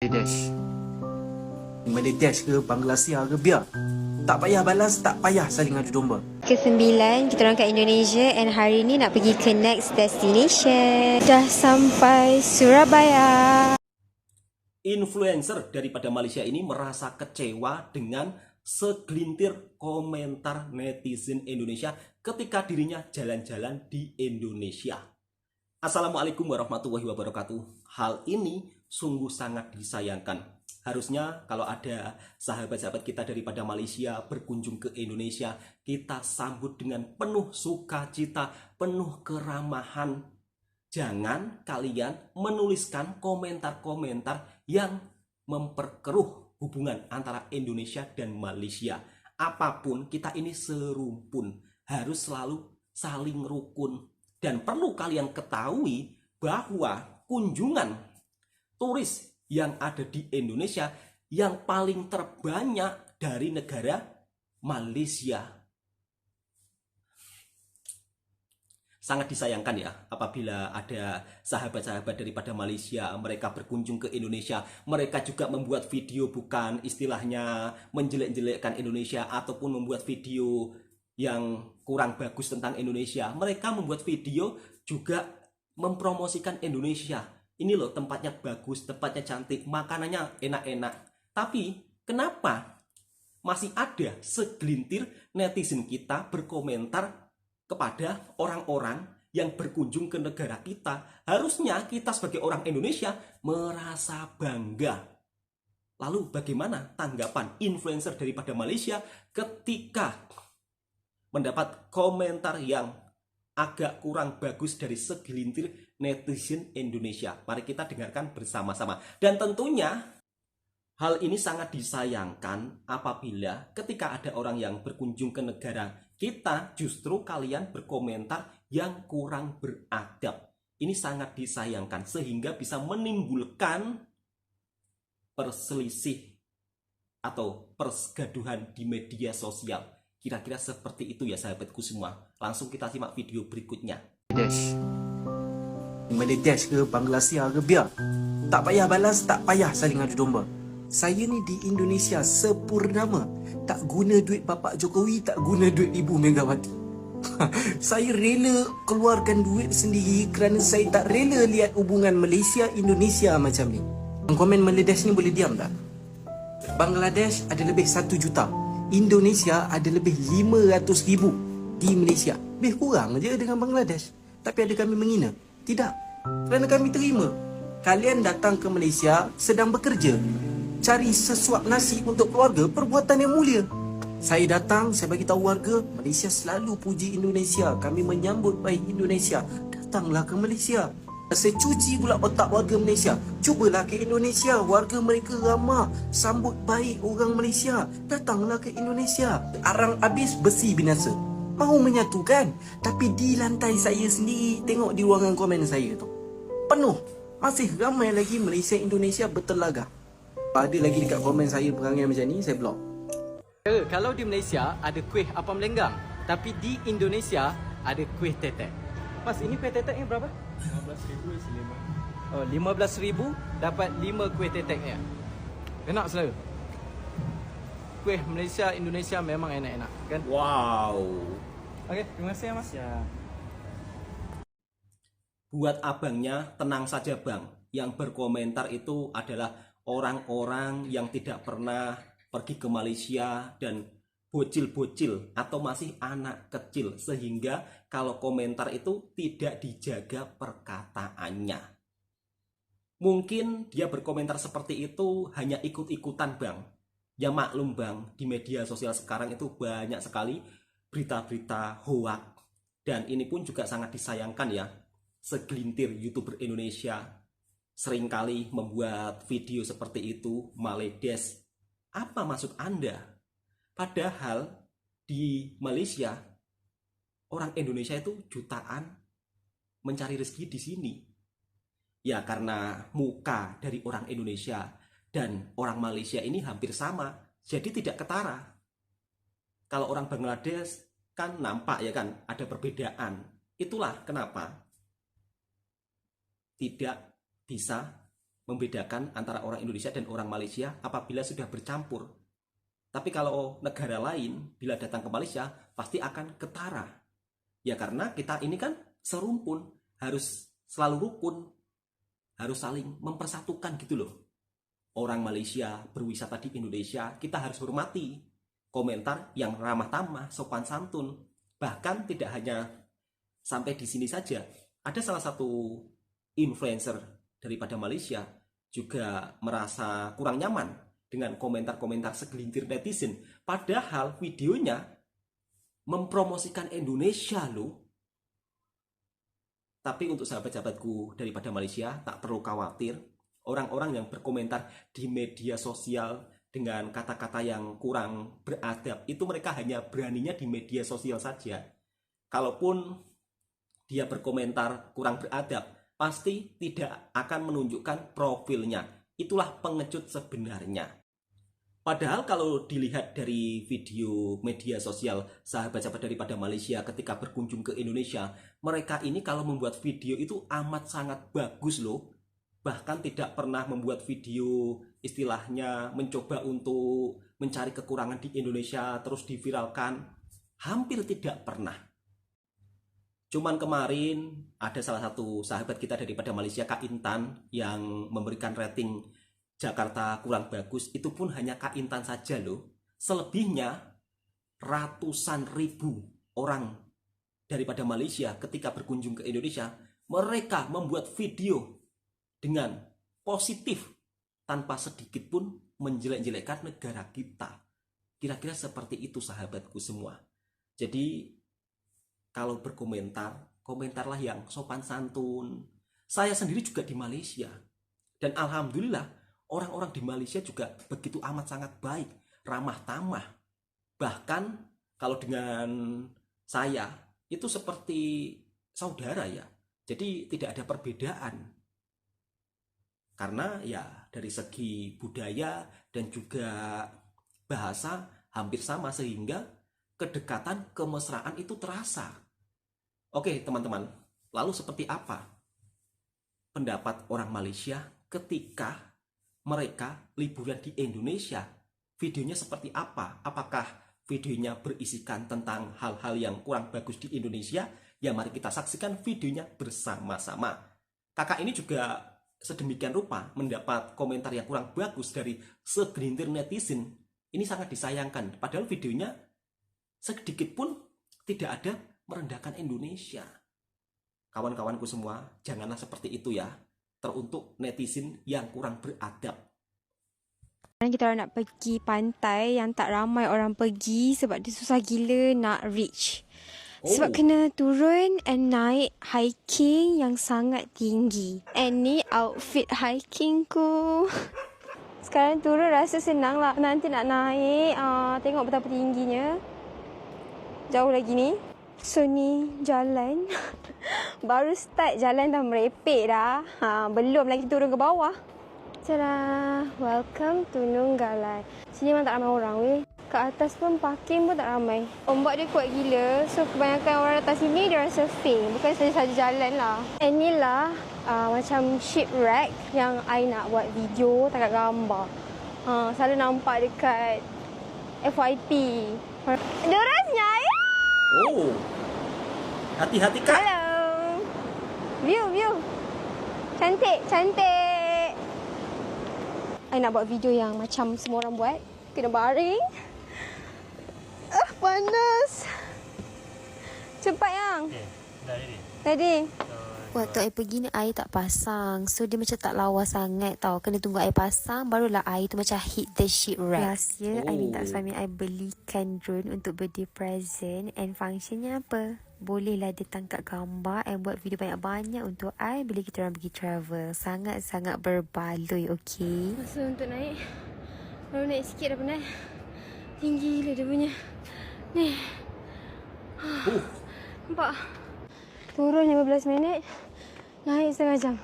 Bangladesh. Bangladesh ke Bangladesh ke biar. Tak payah balas, tak payah saling adu domba. Ke-9 kita orang kat Indonesia and hari ni nak pergi ke next destination. Dah sampai Surabaya. Influencer daripada Malaysia ini merasa kecewa dengan segelintir komentar netizen Indonesia ketika dirinya jalan-jalan di Indonesia. Assalamualaikum warahmatullahi wabarakatuh. Hal ini sungguh sangat disayangkan. Harusnya kalau ada sahabat-sahabat kita daripada Malaysia berkunjung ke Indonesia, kita sambut dengan penuh sukacita, penuh keramahan. Jangan kalian menuliskan komentar-komentar yang memperkeruh hubungan antara Indonesia dan Malaysia. Apapun, kita ini serumpun, harus selalu saling rukun. Dan perlu kalian ketahui bahwa kunjungan turis yang ada di Indonesia yang paling terbanyak dari negara Malaysia. Sangat disayangkan ya apabila ada sahabat-sahabat daripada Malaysia, mereka berkunjung ke Indonesia, mereka juga membuat video bukan istilahnya menjelek-jelekkan Indonesia ataupun membuat video yang kurang bagus tentang Indonesia. Mereka membuat video juga mempromosikan Indonesia. Ini loh tempatnya bagus, tempatnya cantik, makanannya enak-enak. Tapi kenapa masih ada segelintir netizen kita berkomentar kepada orang-orang yang berkunjung ke negara kita? Harusnya kita sebagai orang Indonesia merasa bangga. Lalu bagaimana tanggapan influencer daripada Malaysia ketika mendapat komentar yang agak kurang bagus dari segelintir netizen Indonesia? Mari kita dengarkan bersama-sama. Dan tentunya hal ini sangat disayangkan apabila ketika ada orang yang berkunjung ke negara kita, justru kalian berkomentar yang kurang beradab. Ini sangat disayangkan sehingga bisa menimbulkan perselisih atau persegaduhan di media sosial. Kira-kira seperti itu ya sahabatku semua. Langsung kita simak video berikutnya. Bangladesh ke Bangladesh ke biar. Tak payah balas, tak payah saling adu domba. Saya ni di Indonesia sepurnama. Tak guna duit Bapak Jokowi, tak guna duit Ibu Megawati. Saya rela keluarkan duit sendiri kerana saya tak rela lihat hubungan Malaysia-Indonesia macam ni. Komen Bangladesh ni boleh diam tak? Bangladesh ada lebih 1 juta. Indonesia ada lebih 500,000 di Malaysia. Lebih kurang je dengan Bangladesh. Tapi ada kami menghina? Tidak. Kerana kami terima. Kalian datang ke Malaysia sedang bekerja, cari sesuap nasi untuk keluarga, perbuatan yang mulia. Saya datang, saya bagi tahu warga, Malaysia selalu puji Indonesia. Kami menyambut baik Indonesia. Datanglah ke Malaysia. Saya cuci pula otak warga Malaysia. Cubalah ke Indonesia, warga mereka ramah, sambut baik orang Malaysia. Datanglah ke Indonesia. Arang habis, besi binasa. Mahu menyatukan, tapi di lantai saya sendiri, tengok di ruangan komen saya tu, penuh. Masih ramai lagi Malaysia-Indonesia bertelaga. Ada lagi dekat komen saya perangai macam ni, saya block. Kalau di Malaysia ada kuih apam lenggang, tapi di Indonesia ada kuih tetek. Mas, ini kuih teteknya berapa? 15,000 isi 5. Oh, 15,000 dapat 5 kuih teteknya. Enak selalu. Kuih Malaysia, Indonesia memang enak-enak, kan? Wow. Okey, terima kasih ya, Mas. Ya. Buat abangnya, tenang saja bang. Yang berkomentar itu adalah orang-orang yang tidak pernah pergi ke Malaysia dan bocil-bocil atau masih anak kecil. Sehingga kalau komentar itu tidak dijaga perkataannya. Mungkin dia berkomentar seperti itu hanya ikut-ikutan bang. Ya maklum bang, di media sosial sekarang itu banyak sekali berita-berita hoak. Dan ini pun juga sangat disayangkan ya. Segelintir YouTuber Indonesia seringkali membuat video seperti itu, maledes. Apa maksud Anda? Padahal di Malaysia, orang Indonesia itu jutaan mencari rezeki di sini. Ya karena muka dari orang Indonesia dan orang Malaysia ini hampir sama, jadi tidak ketara. Kalau orang Bangladesh kan nampak ya kan, ada perbedaan. Itulah kenapa tidak bisa membedakan antara orang Indonesia dan orang Malaysia apabila sudah bercampur. Tapi kalau negara lain bila datang ke Malaysia pasti akan ketara. Ya karena kita ini kan serumpun, harus selalu rukun, harus saling mempersatukan gitu loh. Orang Malaysia berwisata di Indonesia, kita harus hormati komentar yang ramah tamah, sopan santun. Bahkan tidak hanya sampai di sini saja. Ada salah satu influencer daripada Malaysia juga merasa kurang nyaman dengan komentar-komentar segelintir netizen. Padahal videonya mempromosikan Indonesia loh. Tapi untuk sahabat-sahabatku daripada Malaysia, tak perlu khawatir. Orang-orang yang berkomentar di media sosial dengan kata-kata yang kurang beradab, itu mereka hanya beraninya di media sosial saja. Kalaupun dia berkomentar kurang beradab, pasti tidak akan menunjukkan profilnya. Itulah pengecut sebenarnya. Padahal kalau dilihat dari video media sosial sahabat-sahabat daripada Malaysia ketika berkunjung ke Indonesia, mereka ini kalau membuat video itu amat sangat bagus loh. Bahkan tidak pernah membuat video istilahnya mencoba untuk mencari kekurangan di Indonesia terus diviralkan. Hampir tidak pernah. Cuman kemarin ada salah satu sahabat kita daripada Malaysia, Kak Intan, yang memberikan rating Jakarta kurang bagus. Itu pun hanya Kak Intan saja loh. Selebihnya ratusan ribu orang daripada Malaysia ketika berkunjung ke Indonesia, mereka membuat video dengan positif tanpa sedikit pun menjelek-jelekkan negara kita. Kira-kira seperti itu sahabatku semua. Jadi kalau berkomentar, komentarlah yang sopan santun. Saya sendiri juga di Malaysia. Dan alhamdulillah, orang-orang di Malaysia juga begitu amat sangat baik, ramah tamah. Bahkan kalau dengan saya, itu seperti saudara ya. Jadi tidak ada perbedaan. Karena ya dari segi budaya dan juga bahasa hampir sama, sehingga kedekatan, kemesraan itu terasa. Oke teman-teman, lalu seperti apa pendapat orang Malaysia ketika mereka liburan di Indonesia? Videonya seperti apa? Apakah videonya berisikan tentang hal-hal yang kurang bagus di Indonesia? Ya mari kita saksikan videonya bersama-sama. Kakak ini juga sedemikian rupa mendapat komentar yang kurang bagus dari segelintir netizen. Ini sangat disayangkan, padahal videonya sedikit pun tidak ada merendahkan Indonesia. Kawan-kawanku semua, janganlah seperti itu ya. Teruntuk netizen yang kurang beradab. Sekarang kita orang nak pergi pantai yang tak ramai orang pergi sebab dia susah gila nak reach. Sebab kena turun and naik hiking yang sangat tinggi. And ni outfit hiking ku. Sekarang turun rasa senang lah. Nanti nak naik, tengok betapa tingginya. Jauh lagi ni. So ni jalan. Baru start jalan dah merepek dah. Belum lagi turun ke bawah. Tada, welcome to Nunggalai. Sini memang tak ramai orang weh. Kat atas pun parking pun tak ramai. Ombak dia kuat gila. So kebanyakan orang datang sini dia orang surfing. Bukan saja jalan lah. And ni lah macam shipwreck yang I nak buat video tangkap gambar. Selalu nampak dekat FYP. Derasnya ya. Oh, hati-hati Kak. Hello. View. Cantik. I nak buat video yang macam semua orang buat. Kena baring. Panas. Cepat yang. Tadi. Waktu I pergi ni air tak pasang. So dia macam tak lawa sangat tau. Kena tunggu air pasang barulah air tu macam hit the shipwreck. Last year I minta suami I belikan drone untuk birthday present. And functionnya apa? Bolehlah dia tangkap gambar and buat video banyak-banyak untuk I bila kita orang pergi travel. Sangat-sangat berbaloi, okey? Masa untuk naik. Baru naik sikit dah penat. Tinggi gila dia punya. Ni. Nampak? Turun 15 minit. Naik setengah jam.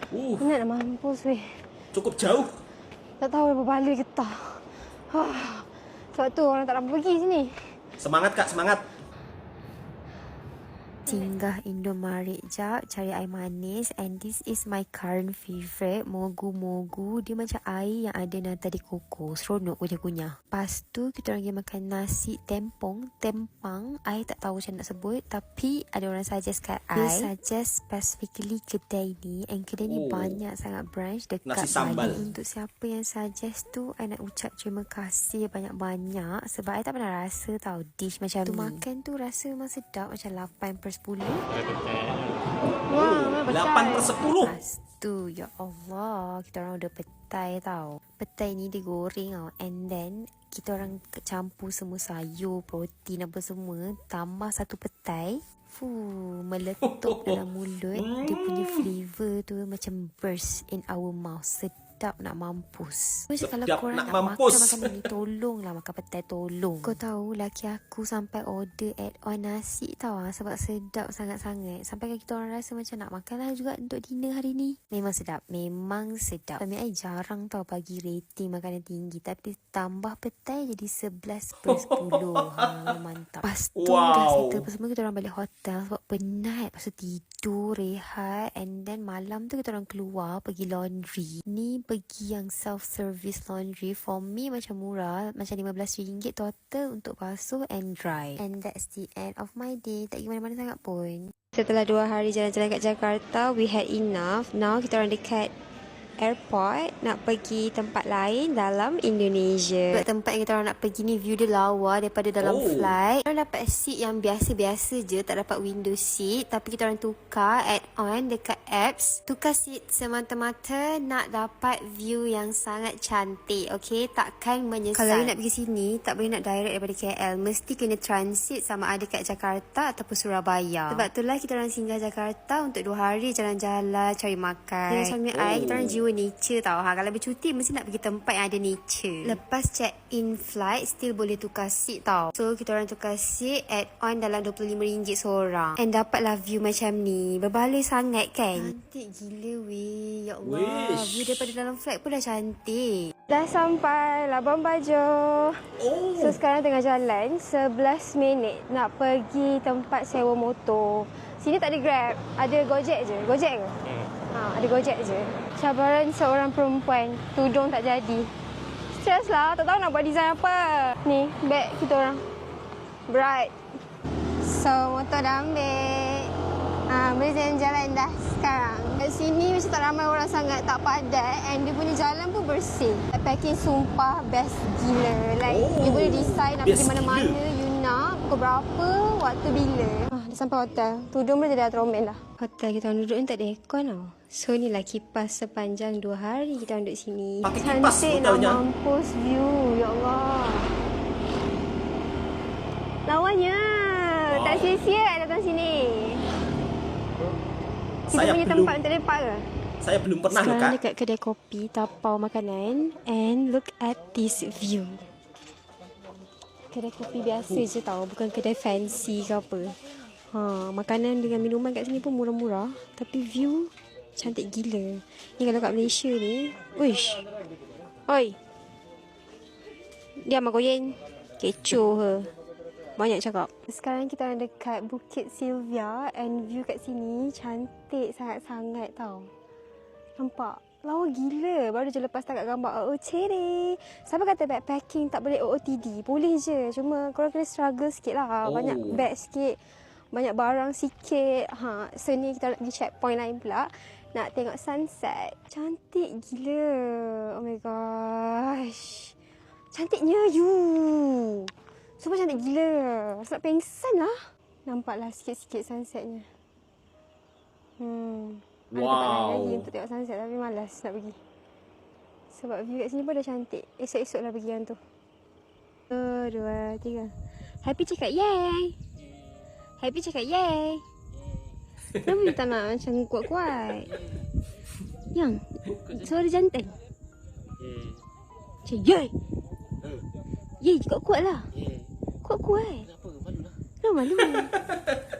Penat nak mampus weh. Cukup jauh. Tak tahu berapa baloi ke tak. Sebab tu orang tak dapat pergi sini. Semangat Kak, semangat. Singgah Indomaret jap cari air manis, and this is my current favourite, mogu-mogu. Dia macam air yang ada nata di koko, seronok kunyah-kunyah. Lepas tu kita orang pergi makan nasi tempang, I tak tahu macam nak sebut, tapi ada orang suggest kat I. Dia suggest specifically kedai ni, and kedai ni banyak sangat branch dekat Nasi sambal. Bali. Untuk siapa yang suggest tu, I nak ucap terima kasih banyak-banyak, sebab I tak pernah rasa tau dish macam ni. Makan tu rasa memang sedap, macam 8/10. Wah, memang 8/10. Lepas tu, ya Allah, kita orang order petai tau. Petai ni dia goreng tau, and then kita orang campur semua sayur, protein apa semua, tambah satu petai. Meletup dalam mulut. Dia punya flavour tu macam burst in our mouth. Sedap nak mampus. Macam kalau Sedap korang nak nak mampus. makan makanan ni, tolonglah makan petai, tolong. Kau tahu laki aku sampai order add-on nasi tau, sebab sedap sangat-sangat. Sampai kan kita orang rasa macam nak makan lah juga untuk dinner hari ni. Memang sedap, memang sedap. Suami I jarang tau bagi rating makanan tinggi, tapi tambah petai jadi 11/10. Mantap. Lepas tu dah settle apa semua, kita orang balik hotel sebab penat. Lepas tu tidur, rehat, and then malam tu kita orang keluar pergi laundry. Ni pergi yang self-service laundry. For me macam murah, macam RM15 total untuk basuh and dry. And that's the end of my day. Tak pergi mana-mana sangat pun. Setelah 2 hari jalan-jalan kat Jakarta, we had enough. Now kita orang dekat airport nak pergi tempat lain dalam Indonesia. Sebab tempat yang kita orang nak pergi ni view dia lawa daripada dalam flight. Kita orang dapat seat yang biasa-biasa je, tak dapat window seat, tapi kita orang tukar add-on dekat apps. Tukar seat semata-mata nak dapat view yang sangat cantik, okay? Takkan menyesal. Kalau nak pergi sini, tak boleh nak direct daripada KL. Mesti kena transit sama ada kat Jakarta ataupun Surabaya. Sebab itulah kita orang singgah Jakarta untuk 2 hari jalan-jalan, cari makan. Dengan suami I, kita orang jiwa nature tau. Kalau bercuti mesti nak pergi tempat yang ada nature. Lepas check in flight, still boleh tukar seat tau. So kita orang tukar seat add-on dalam RM25 seorang, and dapatlah view macam ni. Berbaloi sangat kan? Cantik gila weh. Ya Allah, view daripada dalam flight pun dah cantik. Dah sampai Labuan Bajo. So sekarang tengah jalan 11 minit nak pergi tempat sewa motor. Sini tak ada Grab, ada Gojek je. Gojek ke? Ada Gojek je. Cabaran seorang perempuan, tudung tak jadi. Stres lah, tak tahu nak buat design apa. Ni, beg kita orang. Bright. So, motor dah ambil. Boleh jalan-jalan dah sekarang. Kat sini macam tak ramai orang sangat, tak padat, and dia punya jalan pun bersih. Packing sumpah best gila. Like, you boleh decide nak pergi mana-mana you nak, pukul berapa, waktu bila. Dah sampai hotel. Tudung boleh dah teromel dah. Hotel kita orang duduk ni tak ada aircon tau. So ni lah kipas sepanjang 2 hari kita orang duduk sini. Pakai kipas Cantik nak hotelnya. mampus view. Ya Allah. Lawanya. Tak sia-sia datang sini. Kita Saya punya belum- tempat untuk lepak ke? Saya belum pernah loh, Sekarang Kak. dekat kedai kopi, tapau makanan, and look at this view. Kedai kopi biasa je tau, bukan kedai fancy ke apa. Makanan dengan minuman kat sini pun murah-murah, tapi view cantik gila. Ni kalau kat Malaysia ni, uish. Oi. Diam aku Yen. Kecoh ke. Banyak cakap. Sekarang kita orang dekat Bukit Sylvia, and view kat sini cantik sangat-sangat tau. Nampak? Lawa gila. Baru je lepas takat gambar cere. Siapa kata backpacking tak boleh OOTD? Boleh je. Cuma korang kena struggle sikit lah. Banyak bag sikit. Banyak barang sikit. So ni kita nak pergi checkpoint lain pula. Nak tengok sunset. Cantik gila. Oh my gosh. Cantiknya you. Sumpah cantik gila. Rasa nak pengsan lah. Nampaklah sikit-sikit sunsetnya. Ada tempat lain lagi untuk tengok sunset, tapi malas nak pergi. Sebab view kat sini pun dah cantik. Esok-esok lah pergi yang tu. 1, 2, 3. Happy cakap yay. Happy cakap yay. Kenapa you tak nak macam kuat-kuat? Yang suara jantan. Macam yay. Yay kuat-kuat lah. Kuat-kuat. Kenapa malu?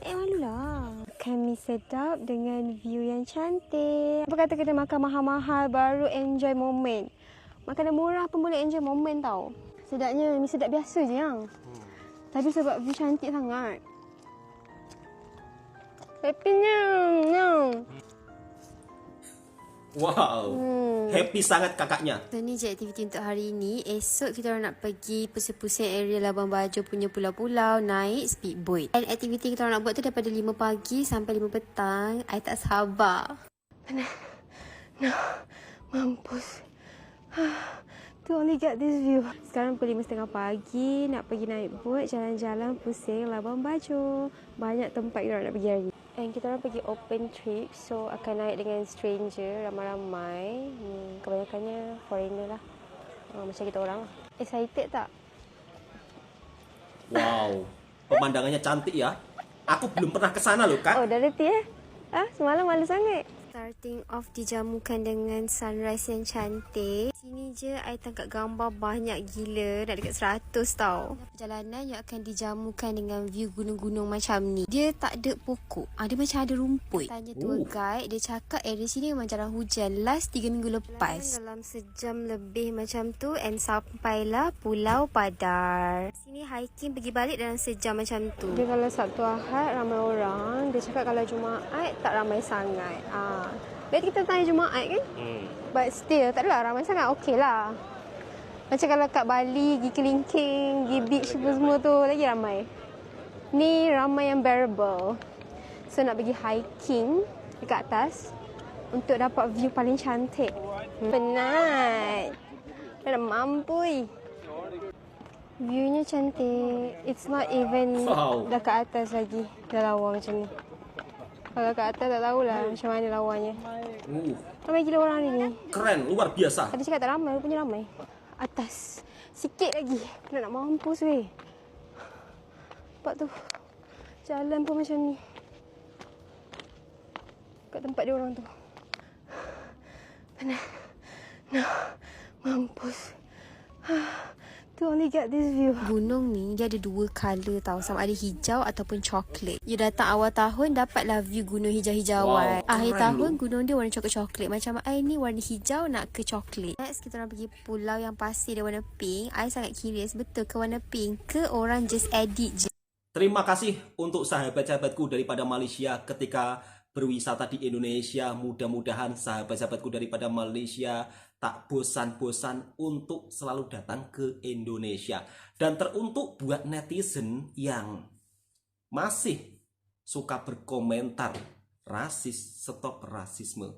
Malu lah. Kami sedap dengan view yang cantik. Apa kata kena makan mahal-mahal baru enjoy moment. Makanan murah pun boleh enjoy moment tau. Sedapnya mi sedap biasa je yang. Tapi sebab view cantik sangat. Happy-nya. Wow, happy sangat kakaknya. So ni je aktiviti untuk hari ni. Esok kita orang nak pergi pusing-pusing area Labuan Bajo punya pulau-pulau, naik speedboat. Dan aktiviti kita orang nak buat tu daripada 5 pagi sampai 5 petang. I tak sabar. Mampus. To only get this view. Sekarang pukul 5.30 pagi, nak pergi naik boat, jalan-jalan pusing Labuan Bajo. Banyak tempat kita orang nak pergi hari ni. And kita orang pergi open trip, so akan naik dengan stranger, ramai-ramai. Kebanyakannya foreigner lah. Macam kita orang lah. Excited tak? Wow, pemandangannya cantik ya. Aku belum pernah ke sana loh, Kak. Oh, dah reti semalam malu sangat. Starting off dijamukan dengan sunrise yang cantik. Sini je I tangkap gambar banyak gila. Nak dekat 100 tau. Perjalanan yang akan dijamukan dengan view gunung-gunung macam ni. Dia tak ada pokok. Dia macam ada rumput. Tanya tour guide. Dia cakap area sini memang jarang hujan. Last 3 minggu lepas. Dalam sejam lebih macam tu. And sampailah Pulau Padar. Sini hiking pergi balik dalam sejam macam tu. Dia kalau Sabtu Ahad ramai orang. Dia cakap kalau Jumaat tak ramai sangat. Berarti kita tanya Jumaat kan? But still, tak adalah ramai sangat. Okey lah. Macam kalau kat Bali, pergi kelingking, pergi beach semua tu, lagi ramai. Ni ramai yang bearable. So nak pergi hiking dekat atas untuk dapat view paling cantik. Penat. Dah mampu. Viewnya cantik. It's not even dekat atas lagi. Dah lawa macam ni. Kalau kat atas tak tahulah macam mana lawannya. Ramai gila orang ni. Keren, luar biasa. Tadi cakap tak ramai, rupanya ramai. Atas. Sikit lagi. Nak mampus weh. Nampak tu. Jalan pun macam ni. Kat tempat dia orang tu. Penat. Nak mampus. To only get this view. Gunung ni dia ada 2 color tau. Sama ada hijau ataupun coklat. You datang awal tahun dapatlah view gunung hijau-hijauan. Akhir tahun gunung dia warna coklat-coklat. Macam I ni warna hijau nak ke coklat. Next kita orang pergi pulau yang pasir dia warna pink. I sangat curious betul ke warna pink ke orang just edit je. Terima kasih untuk sahabat-sahabatku daripada Malaysia ketika berwisata di Indonesia. Mudah-mudahan sahabat-sahabatku daripada Malaysia tak bosan-bosan untuk selalu datang ke Indonesia. Dan teruntuk buat netizen yang masih suka berkomentar rasis, stop rasisme.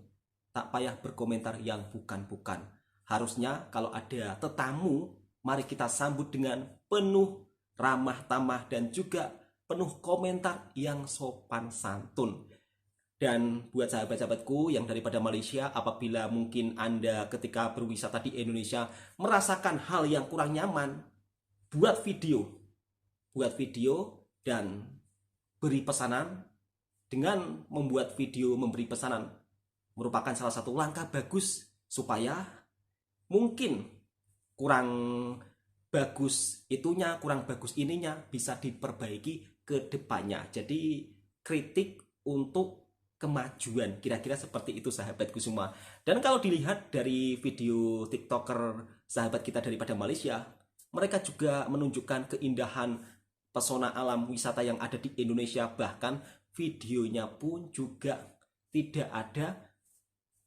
Tak payah berkomentar yang bukan-bukan. Harusnya kalau ada tetamu, mari kita sambut dengan penuh ramah tamah dan juga penuh komentar yang sopan santun. Dan buat sahabat-sahabatku yang daripada Malaysia, apabila mungkin Anda ketika berwisata di Indonesia merasakan hal yang kurang nyaman, buat video dan beri pesanan. Dengan membuat video memberi pesanan merupakan salah satu langkah bagus supaya mungkin kurang bagus itunya, kurang bagus ininya bisa diperbaiki ke depannya. Jadi kritik untuk kemajuan, kira-kira seperti itu sahabatku semua. Dan kalau dilihat dari video TikToker sahabat kita daripada Malaysia, mereka juga menunjukkan keindahan pesona alam wisata yang ada di Indonesia. Bahkan videonya pun juga tidak ada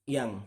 yang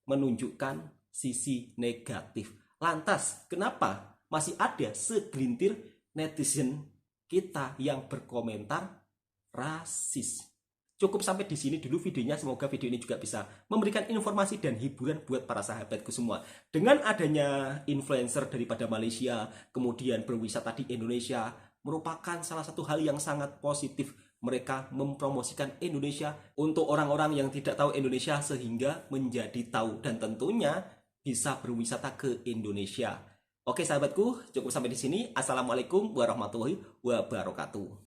menunjukkan sisi negatif. Lantas kenapa masih ada segelintir netizen kita yang berkomentar rasis? Cukup sampai di sini dulu videonya. Semoga video ini juga bisa memberikan informasi dan hiburan buat para sahabatku semua. Dengan adanya influencer daripada Malaysia kemudian berwisata di Indonesia merupakan salah satu hal yang sangat positif. Mereka mempromosikan Indonesia untuk orang-orang yang tidak tahu Indonesia sehingga menjadi tahu dan tentunya bisa berwisata ke Indonesia. Oke sahabatku, cukup sampai di sini. Assalamualaikum warahmatullahi wabarakatuh.